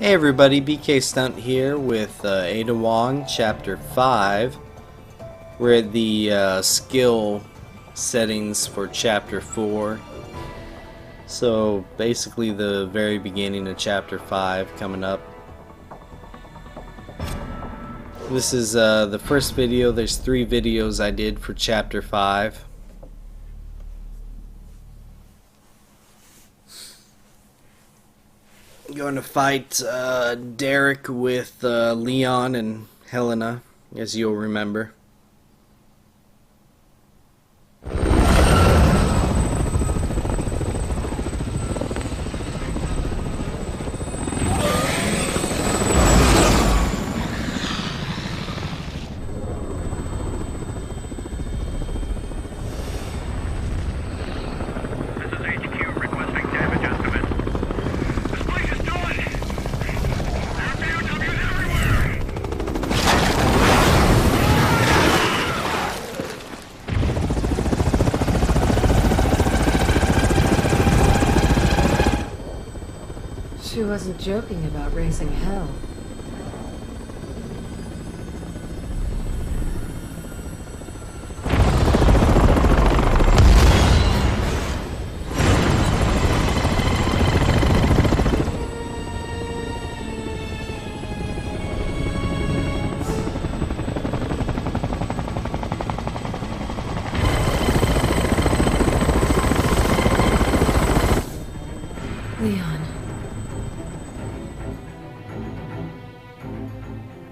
Hey everybody, BK Stunt here with Ada Wong, Chapter 5. We're at the skill settings for Chapter 4. So basically the very beginning of Chapter 5 coming up. This is the first video. There's 3 videos I did for Chapter 5. Going to fight Derek with Leon and Helena, as you'll remember. She wasn't joking about raising hell. Leon.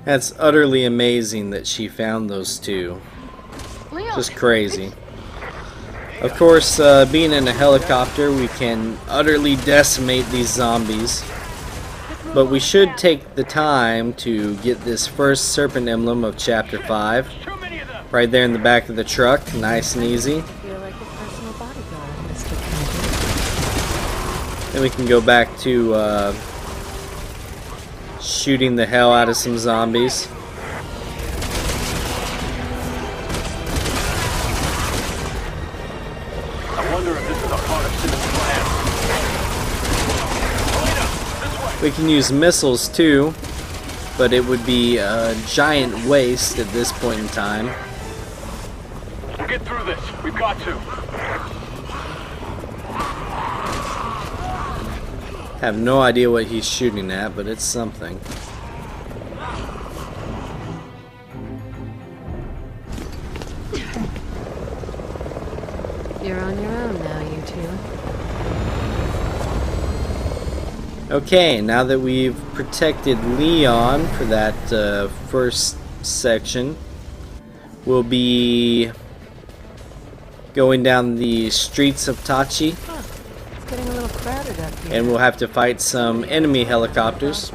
That's utterly amazing that she found those two. Leon. Just crazy. Of course, being in a helicopter, we can utterly decimate these zombies. But we should take the time to get this first serpent emblem of Chapter 5. Right there in the back of the truck, nice and easy. Feel like a personal bodyguard, Mr. Then we can go back to shooting the hell out of some zombies. I wonder if this is a part of Simmons' plan. We can use missiles too, but it would be a giant waste at this point in time. We'll get through this. We've got to. Have no idea what he's shooting at, but it's something. You're on your own now, you two. Okay, now that we've protected Leon for that first section, we'll be going down the streets of Tachi. It's getting a little crowded up here. And we'll have to fight some enemy helicopters.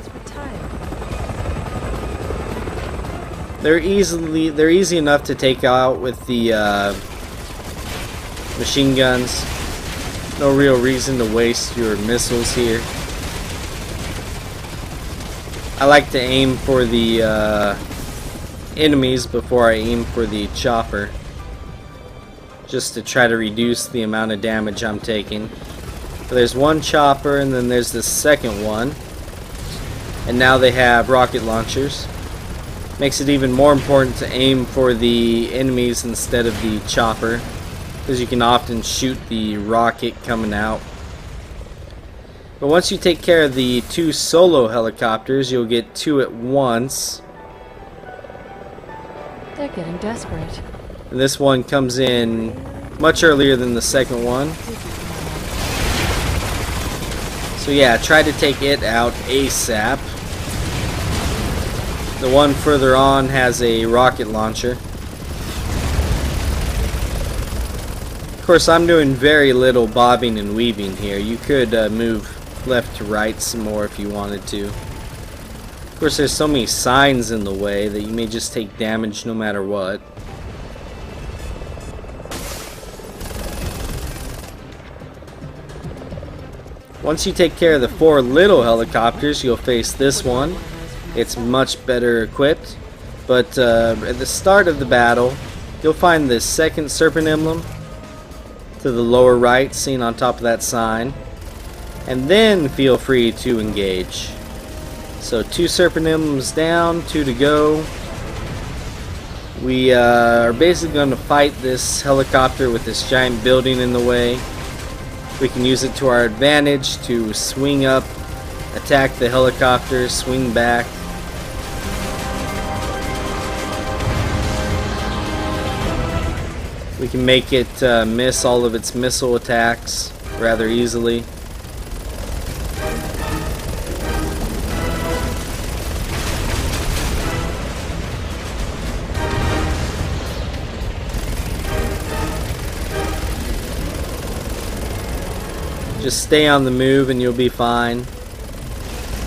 They're easy enough to take out with the machine guns. No real reason to waste your missiles here. I like to aim for the enemies before I aim for the chopper, just to try to reduce the amount of damage I'm taking. There's one chopper, and then there's the second one, and now they have rocket launchers. Makes it even more important to aim for the enemies instead of the chopper, because you can often shoot the rocket coming out. But once you take care of the 2 solo helicopters, you'll get 2 at once. They're getting desperate. And this one comes in much earlier than the second one. So yeah, try to take it out ASAP. The one further on has a rocket launcher. Of course, I'm doing very little bobbing and weaving here. You could move left to right some more if you wanted to. Of course, there's so many signs in the way that you may just take damage no matter what. Once you take care of the 4 little helicopters, you'll face this one. It's much better equipped, but at the start of the battle, you'll find the second serpent emblem to the lower right, seen on top of that sign, and then feel free to engage. So 2 serpent emblems down, 2 to go. We are basically going to fight this helicopter with this giant building in the way. We can use it to our advantage to swing up, attack the helicopter, swing back. We can make it miss all of its missile attacks rather easily. Just stay on the move and you'll be fine.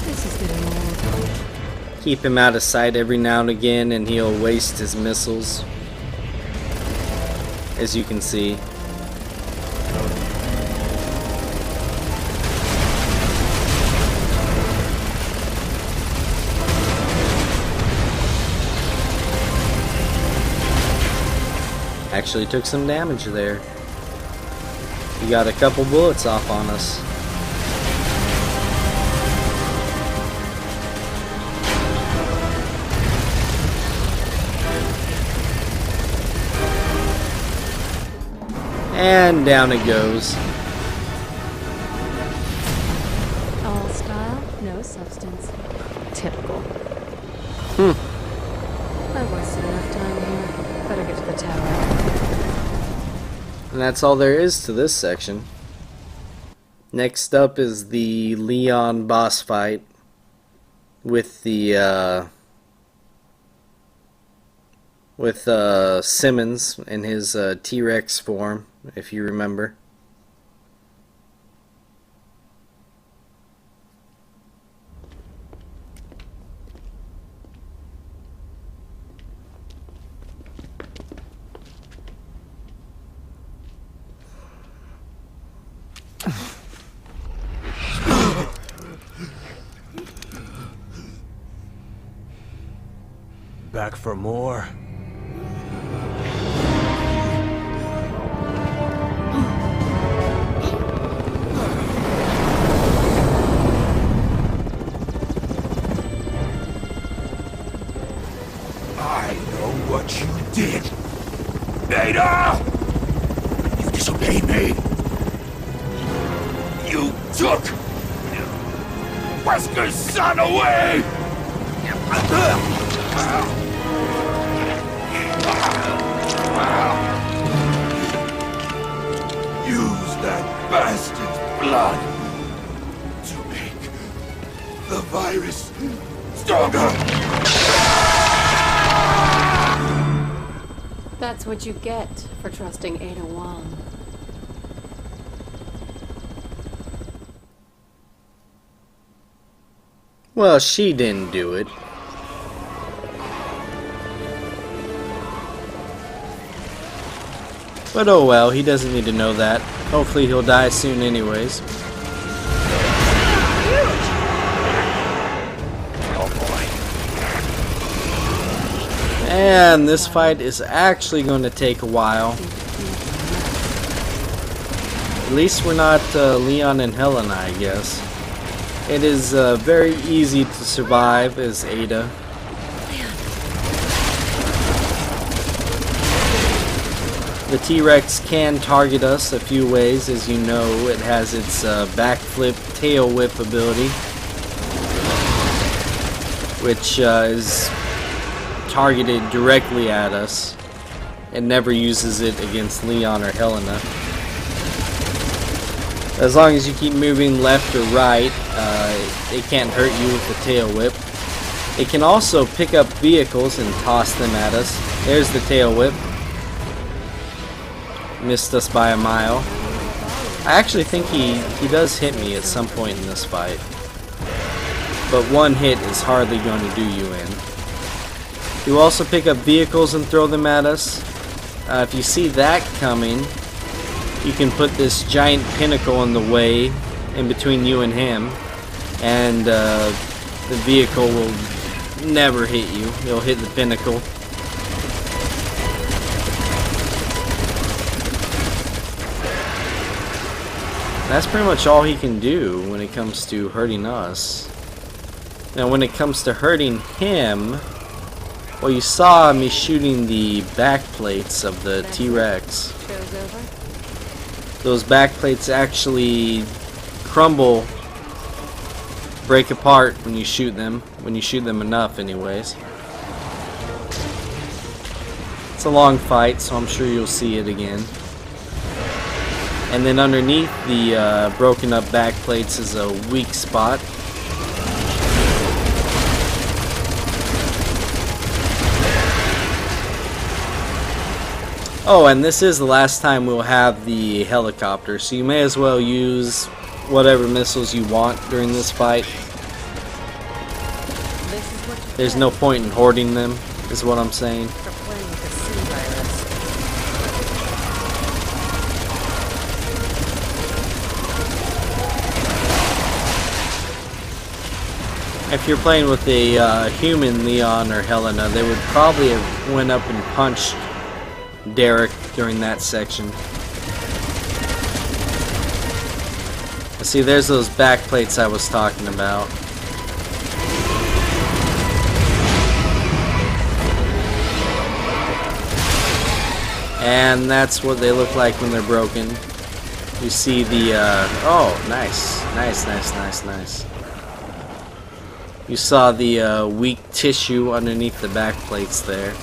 This is getting old. Keep him out of sight every now and again and he'll waste his missiles, as you can see. Actually took some damage there. He got a couple bullets off on us. And down it goes. All style, no substance. Typical. I've wasted enough time here. Better get to the tower. And that's all there is to this section. Next up is the Leon boss fight with the Simmons in his T-Rex form, if you remember. Back for more? I know what you did. Ada! You disobeyed me. You took Wesker's son away! Use that bastard's blood to make the virus stronger! That's what you get for trusting Ada Wong. Well, she didn't do it. But oh well, he doesn't need to know that. Hopefully he'll die soon anyways. And this fight is actually going to take a while. At least we're not Leon and Helena, I guess. It is very easy to survive as Ada. The T-Rex can target us a few ways, as you know. It has its backflip tail whip ability, which is targeted directly at us. It never uses it against Leon or Helena. As long as you keep moving left or right, it can't hurt you with the tail whip. It can also pick up vehicles and toss them at us. There's the tail whip. Missed us by a mile. I actually think he does hit me at some point in this fight. But one hit is hardly going to do you in. You also pick up vehicles and throw them at us. If you see that coming, you can put this giant pinnacle in the way in between you and him, and the vehicle will never hit you. It'll hit the pinnacle. That's pretty much all he can do when it comes to hurting us. Now when it comes to hurting him, well, you saw me shooting the back plates of the T-Rex. Show's over. Those back plates actually crumble, break apart when you shoot them enough anyways. It's a long fight, so I'm sure you'll see it again. And then underneath the broken up back plates is a weak spot. Oh, and this is the last time we'll have the helicopter, so you may as well use whatever missiles you want during this fight. This is what you There's get no point in hoarding them, is what I'm saying. for playing with the sea virus. If you're playing with a human Leon or Helena, they would probably have went up and punched Derek during that section. See, there's those back plates I was talking about. And that's what they look like when they're broken. You see the, oh, nice. Nice. You saw the weak tissue underneath the back plates there.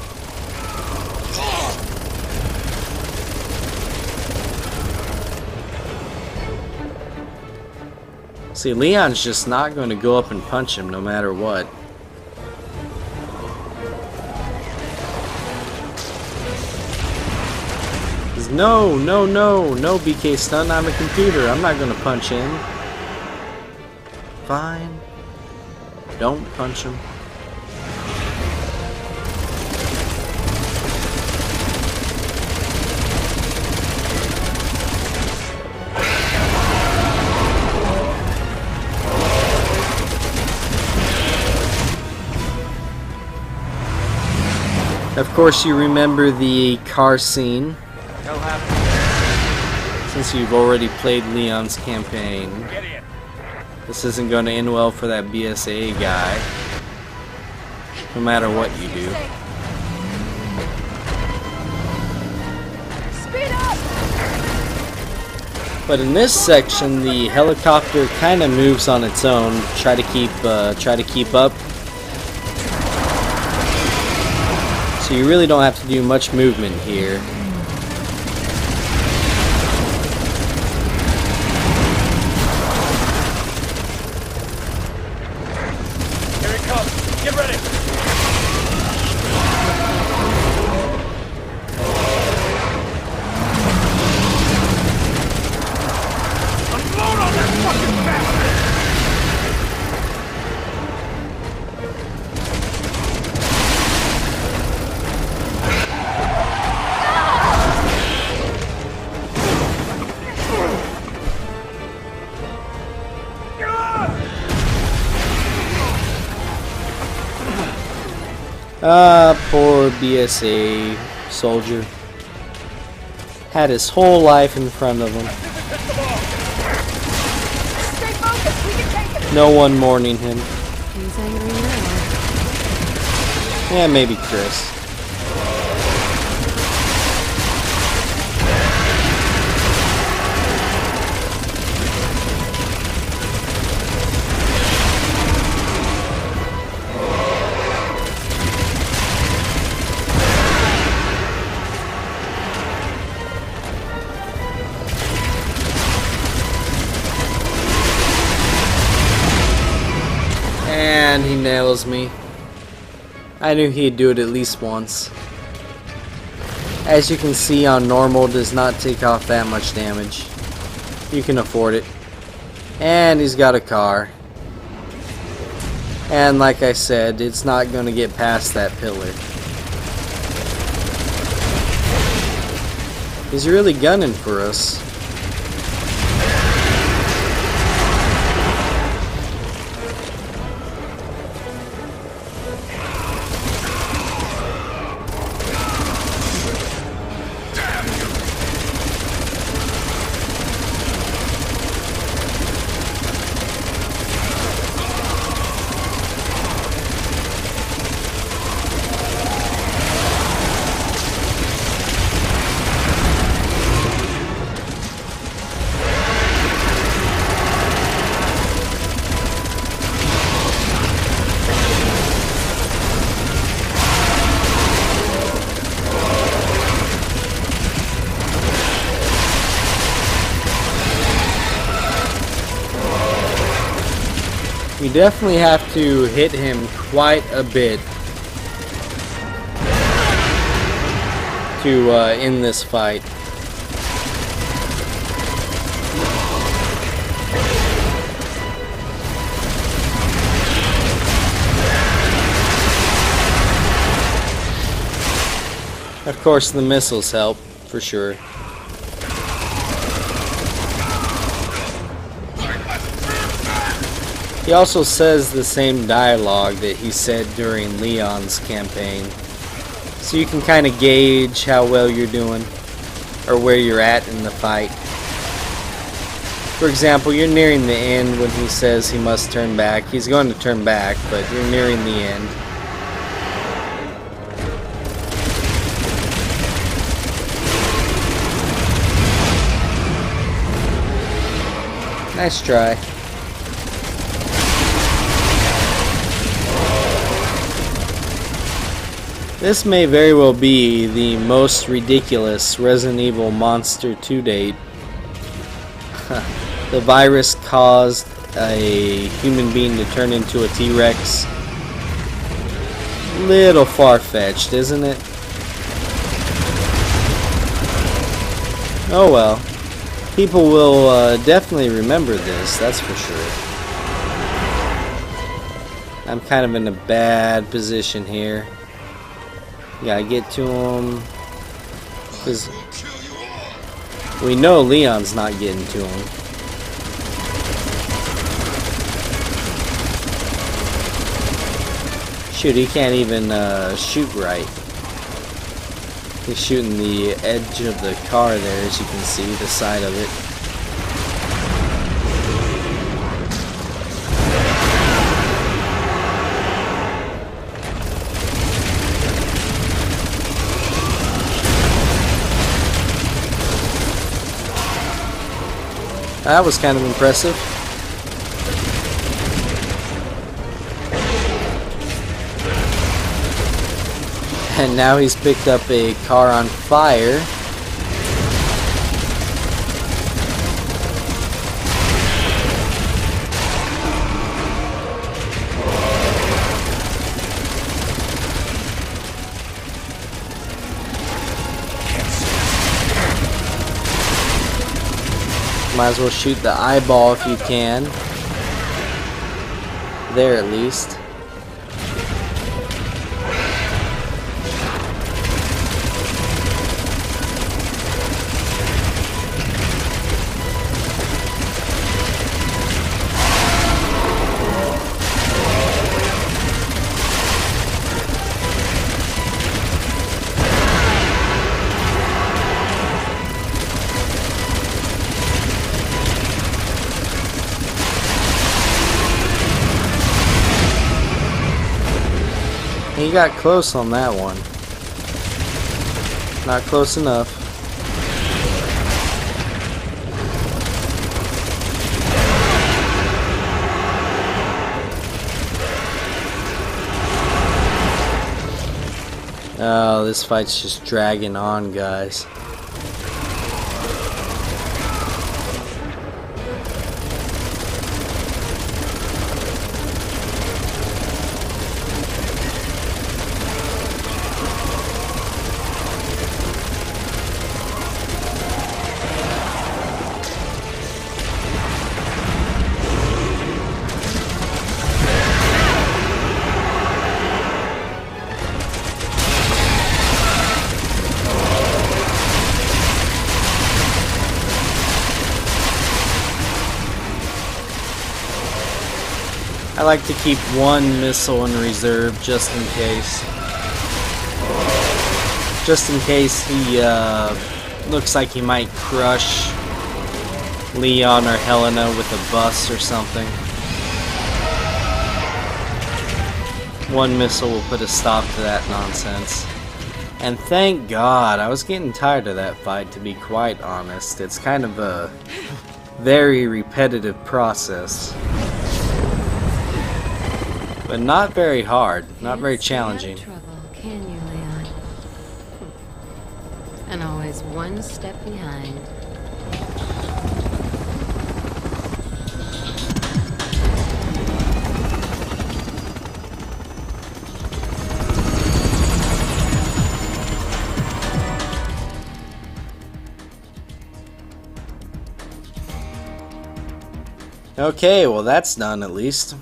See, Leon's just not going to go up and punch him no matter what. No, BK Stun, I'm a computer. I'm not going to punch him. Fine. Don't punch him. Of course, you remember the car scene. Since you've already played Leon's campaign. This isn't going to end well for that BSA guy. No matter what you do. Speed up! But in this section, the helicopter kind of moves on its own. Try to keep up. So you really don't have to do much movement here. Here it comes. Get ready. Unload on that fucking bastard! Poor BSA soldier. Had his whole life in front of him. Stay focused, we can take it! No one mourning him. He's angry now. Yeah, maybe Chris. And he nails me. I knew he'd do it at least once. As you can see, on normal does not take off that much damage. You can afford it. And he's got a car. And like I said, it's not going to get past that pillar. He's really gunning for us. You definitely have to hit him quite a bit to end this fight. Of course, the missiles help, for sure. He also says the same dialogue that he said during Leon's campaign. So you can kind of gauge how well you're doing, or where you're at in the fight. For example, you're nearing the end when he says he must turn back. He's going to turn back, but you're nearing the end. Nice try. This may very well be the most ridiculous Resident Evil monster to date. The virus caused a human being to turn into a T-Rex. Little far-fetched, isn't it? Oh well. People will definitely remember this, that's for sure. I'm kind of in a bad position here. Gotta get to him. Because we know Leon's not getting to him. Shoot, he can't even shoot right. He's shooting the edge of the car there, as you can see, the side of it. That was kind of impressive. And now he's picked up a car on fire. Might as well shoot the eyeball if you can. There at least. He got close on that one. Not close enough. Oh, this fight's just dragging on, guys. I like to keep one missile in reserve just in case. Just in case he looks like he might crush Leon or Helena with a bus or something. One missile will put a stop to that nonsense. And thank God, I was getting tired of that fight, to be quite honest. It's kind of a very repetitive process. But not very hard, not very challenging. Trouble, can you, Leon? And always one step behind. Okay, well that's done at least.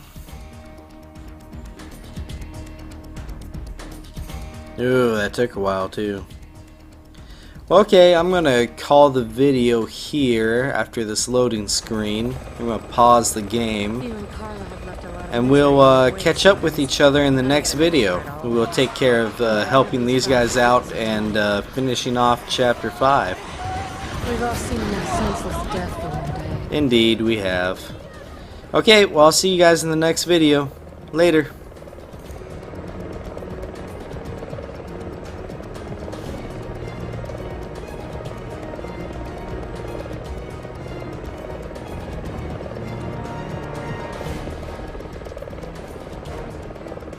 Ooh, that took a while too. Okay, I'm gonna call the video here after this loading screen. I'm gonna pause the game, You and Carla have left a lot of and we'll catch up with each other in the next video. We'll take care of helping these guys out and finishing off Chapter 5. We've all seen that senseless death for one day. Indeed, we have. Okay, well I'll see you guys in the next video. Later.